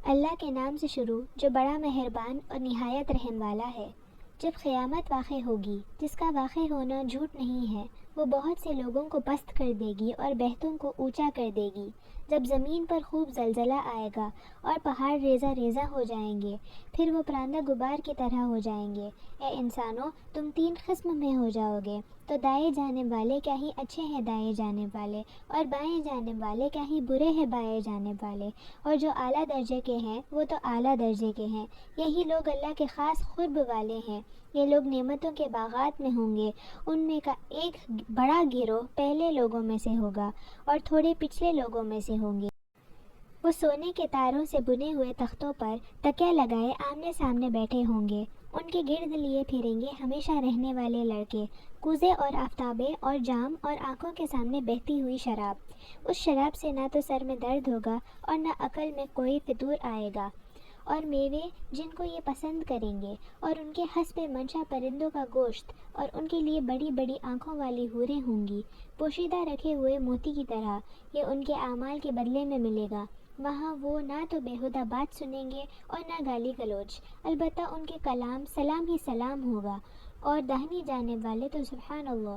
اللہ کے نام سے شروع جو بڑا مہربان اور نہایت رحم والا ہے۔ جب قیامت واقع ہوگی، جس کا واقع ہونا جھوٹ نہیں ہے، وہ بہت سے لوگوں کو پست کر دے گی اور بہتوں کو اونچا کر دے گی۔ جب زمین پر خوب زلزلہ آئے گا اور پہاڑ ریزہ ریزہ ہو جائیں گے، پھر وہ پراندہ غبار کی طرح ہو جائیں گے۔ اے انسانوں، تم تین قسم میں ہو جاؤ گے، تو دائیں جانب والے کیا ہی اچھے ہیں دائیں جانب والے، اور بائیں جانب والے کیا ہی برے ہیں بائیں جانب والے، اور جو اعلیٰ درجے کے ہیں وہ تو اعلیٰ درجے کے ہیں۔ یہی لوگ اللہ کے خاص قرب والے ہیں۔ یہ لوگ نعمتوں کے باغات میں ہوں گے، ان میں کا ایک بڑا گروہ پہلے لوگوں میں سے ہوگا اور تھوڑے پچھلے لوگوں میں سے ہوں گے۔ وہ سونے کے تاروں سے بنے ہوئے تختوں پر تکیہ لگائے آمنے سامنے بیٹھے ہوں گے۔ ان کے گرد لیے پھریں گے ہمیشہ رہنے والے لڑکے، کوزے اور آفتابیں اور جام اور آنکھوں کے سامنے بہتی ہوئی شراب۔ اس شراب سے نہ تو سر میں درد ہوگا اور نہ عقل میں کوئی فطور آئے گا۔ اور میوے جن کو یہ پسند کریں گے، اور ان کے حسب منشا پرندوں کا گوشت، اور ان کے لیے بڑی بڑی آنکھوں والی حوریں ہوں گی، پوشیدہ رکھے ہوئے موتی کی طرح۔ یہ ان کے اعمال کے بدلے میں ملے گا۔ وہاں وہ نہ تو بیہودہ بات سنیں گے اور نہ گالی گلوچ، البتہ ان کے کلام سلام ہی سلام ہوگا۔ اور داہنی جانب والے تو سبحان اللہ،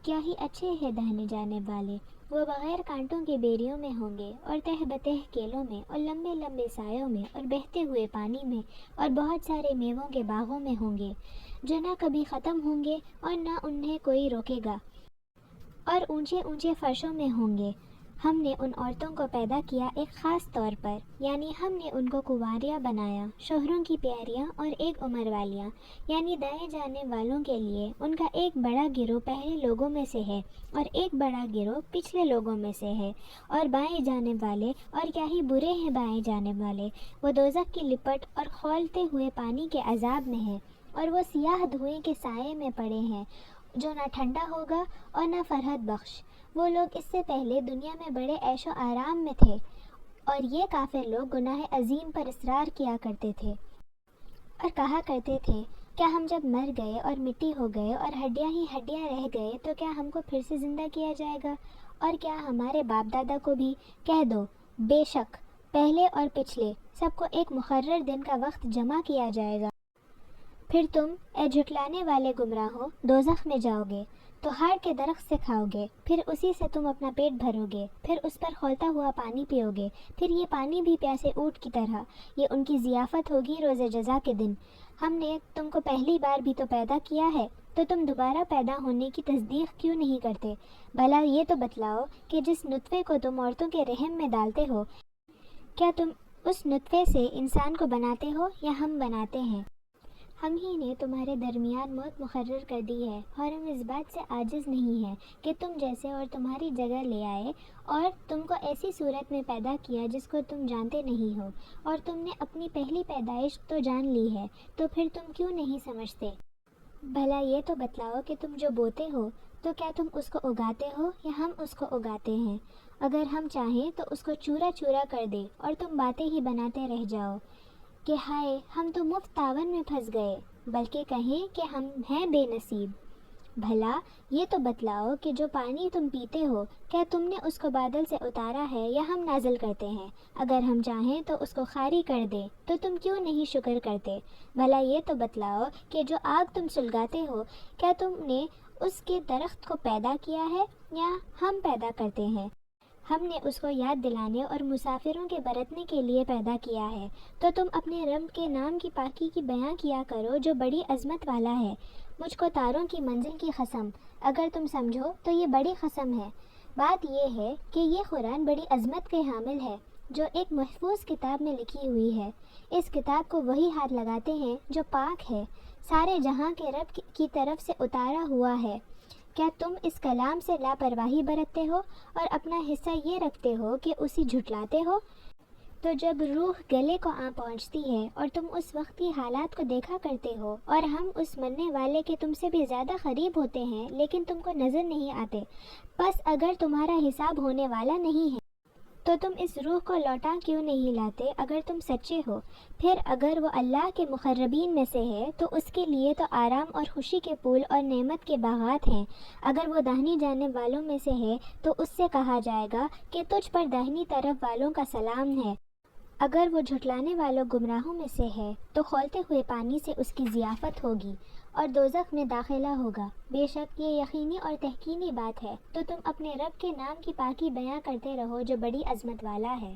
کیا ہی اچھے ہیں داہنی جانب والے۔ وہ بغیر کانٹوں کے بیریوں میں ہوں گے، اور تہ بتہ کیلوں میں، اور لمبے لمبے سایوں میں، اور بہتے ہوئے پانی میں، اور بہت سارے میووں کے باغوں میں ہوں گے، جو نہ کبھی ختم ہوں گے اور نہ انہیں کوئی روکے گا۔ اور اونچے اونچے فرشوں میں ہوں گے۔ ہم نے ان عورتوں کو پیدا کیا ایک خاص طور پر، یعنی ہم نے ان کو کنواریاں بنایا، شوہروں کی پیاریاں اور ایک عمر والیاں، یعنی دائیں جانب والوں کے لیے ان کا ایک بڑا گروہ پہلے لوگوں میں سے ہے اور ایک بڑا گروہ پچھلے لوگوں میں سے ہے۔ اور بائیں جانب والے، اور کیا ہی برے ہیں بائیں جانب والے، وہ دوزخ کی لپٹ اور کھولتے ہوئے پانی کے عذاب میں ہیں، اور وہ سیاہ دھوئیں کے سائے میں پڑے ہیں جو نہ ٹھنڈا ہوگا اور نہ فرحت بخش۔ وہ لوگ اس سے پہلے دنیا میں بڑے عیش و آرام میں تھے، اور یہ کافر لوگ گناہ عظیم پر اصرار کیا کرتے تھے اور کہا کرتے تھے، کیا ہم جب مر گئے اور مٹی ہو گئے اور ہڈیاں ہی ہڈیاں رہ گئے تو کیا ہم کو پھر سے زندہ کیا جائے گا؟ اور کیا ہمارے باپ دادا کو بھی؟ کہہ دو، بے شک پہلے اور پچھلے سب کو ایک مقرر دن کا وقت جمع کیا جائے گا۔ پھر تم، اے جھٹلانے والے گمراہو، دوزخ میں جاؤ گے تو ہار کے درخت سے کھاؤ گے، پھر اسی سے تم اپنا پیٹ بھرو گے، پھر اس پر کھولتا ہوا پانی پیو گے، پھر یہ پانی بھی پیاسے اونٹ کی طرح۔ یہ ان کی ضیافت ہوگی روز جزا کے دن۔ ہم نے تم کو پہلی بار بھی تو پیدا کیا ہے، تو تم دوبارہ پیدا ہونے کی تصدیق کیوں نہیں کرتے؟ بھلا یہ تو بتلاؤ کہ جس نطفے کو تم عورتوں کے رحم میں ڈالتے ہو، کیا تم اس نطفے سے انسان کو بناتے ہو یا ہم بناتے ہیں؟ ہم ہی نے تمہارے درمیان موت مقرر کر دی ہے، اور ہم اس بات سے عاجز نہیں ہیں کہ تم جیسے اور تمہاری جگہ لے آئے، اور تم کو ایسی صورت میں پیدا کیا جس کو تم جانتے نہیں ہو، اور تم نے اپنی پہلی پیدائش تو جان لی ہے، تو پھر تم کیوں نہیں سمجھتے؟ بھلا یہ تو بتلاؤ کہ تم جو بوتے ہو تو کیا تم اس کو اگاتے ہو یا ہم اس کو اگاتے ہیں؟ اگر ہم چاہیں تو اس کو چورا چورا کر دے اور تم باتیں ہی بناتے رہ جاؤ کہ ہائے ہم تو مفت تاون میں پھنس گئے، بلکہ کہیں کہ ہم ہیں بے نصیب۔ بھلا یہ تو بتلاؤ کہ جو پانی تم پیتے ہو، کیا تم نے اس کو بادل سے اتارا ہے یا ہم نازل کرتے ہیں؟ اگر ہم چاہیں تو اس کو خالی کر دیں تو تم کیوں نہیں شکر کرتے؟ بھلا یہ تو بتلاؤ کہ جو آگ تم سلگاتے ہو، کیا تم نے اس کے درخت کو پیدا کیا ہے یا ہم پیدا کرتے ہیں؟ ہم نے اس کو یاد دلانے اور مسافروں کے برتنے کے لیے پیدا کیا ہے، تو تم اپنے رب کے نام کی پاکی کی بیان کیا کرو جو بڑی عظمت والا ہے۔ مجھ کو تاروں کی منزل کی قسم، اگر تم سمجھو تو یہ بڑی قسم ہے۔ بات یہ ہے کہ یہ قرآن بڑی عظمت کے حامل ہے، جو ایک محفوظ کتاب میں لکھی ہوئی ہے۔ اس کتاب کو وہی ہاتھ لگاتے ہیں جو پاک ہے، سارے جہاں کے رب کی طرف سے اتارا ہوا ہے۔ کیا تم اس کلام سے لاپرواہی برتتے ہو اور اپنا حصہ یہ رکھتے ہو کہ اسے جھٹلاتے ہو؟ تو جب روح گلے کو آ پہنچتی ہے اور تم اس وقت کی حالات کو دیکھا کرتے ہو، اور ہم اس مرنے والے کے تم سے بھی زیادہ قریب ہوتے ہیں لیکن تم کو نظر نہیں آتے، بس اگر تمہارا حساب ہونے والا نہیں ہے تو تم اس روح کو لوٹا کیوں نہیں لاتے اگر تم سچے ہو؟ پھر اگر وہ اللہ کے مقربین میں سے ہے تو اس کے لیے تو آرام اور خوشی کے پھول اور نعمت کے باغات ہیں۔ اگر وہ داہنی جانب والوں میں سے ہے تو اس سے کہا جائے گا کہ تجھ پر داہنی طرف والوں کا سلام ہے۔ اگر وہ جھٹلانے والوں گمراہوں میں سے ہے تو کھولتے ہوئے پانی سے اس کی ضیافت ہوگی اور دوزخ میں داخلہ ہوگا۔ بے شک یہ یقینی اور تحقینی بات ہے، تو تم اپنے رب کے نام کی پاکی بیاں کرتے رہو جو بڑی عظمت والا ہے۔